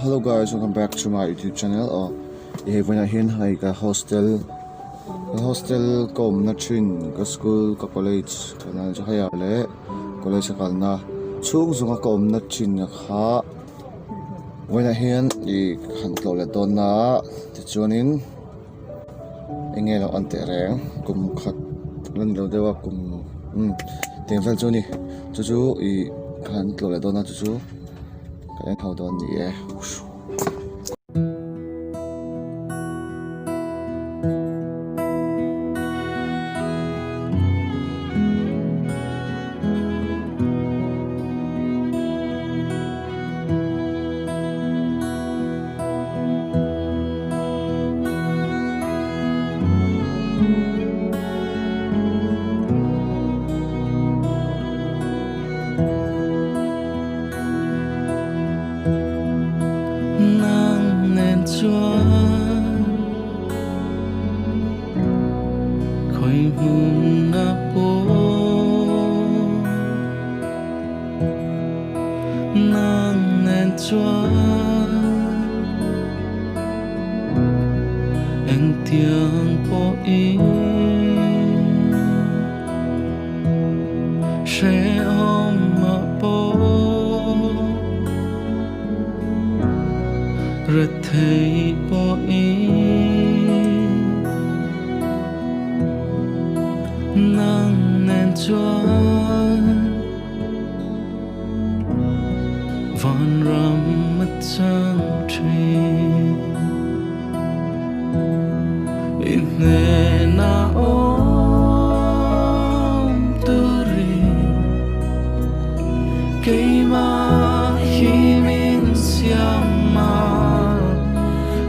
Hello guys, welcome back to my YouTube channel. When I hear like a hostel ko na trin ka school ka college kana ja haya le college ka na chung zunga ko na trin kha when I hear I han ko le don na ti chuanin engelo ante reng kum khat lan lo dewa kum tem fel chuni chu I han ko le don na chu cái thầu tuần gì vậy? Anh tiếng bộ ý sẽ ôm mà bố rất thấy bộ ý nắng nên chuan von ram mất sang tree Inne na om turi Keima himin siama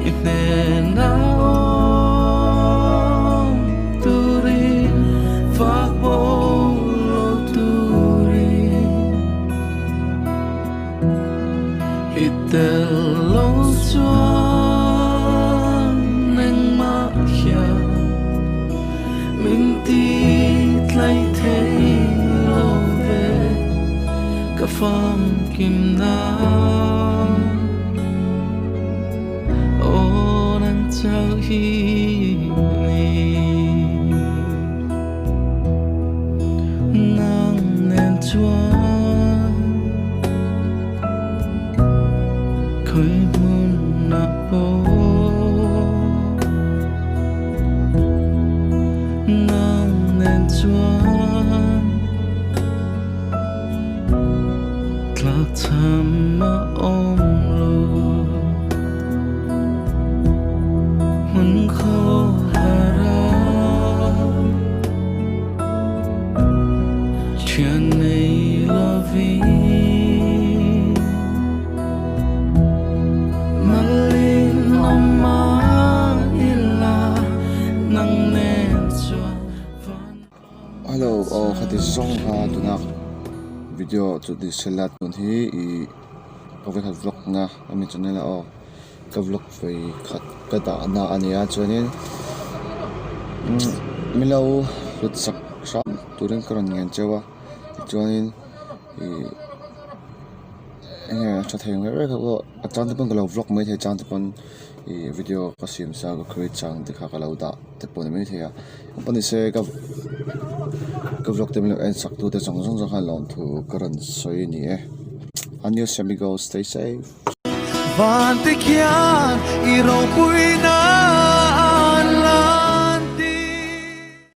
Inne na om turi Fakbolo turi Itelong chuan Mình tít lấy thế lâu về cả phong kim nào ô đang trao hi nắng nên chuan khơi muốn na bố nên chuan tlak tham ma om lo mun kho hara chuyện này lo vì malin om ma illa nang nên chuan Hello, khati song ha tunak video to the selat nun hi I cover vlog na ami channel ka vlog fei khat ka da na ania chuanin milo lut sak sam turin karon ngen chewa chuanin enge cha theng re ko chan te pon ka vlog mai the chan te pon video ka sim sa ko create chang dikha ka lo da te pon mai the ya pon se ka vlog tem en sak tu te chang chang khan lon thu karan soi ni Adios amigos, stay safe. Van te kian i ro pui na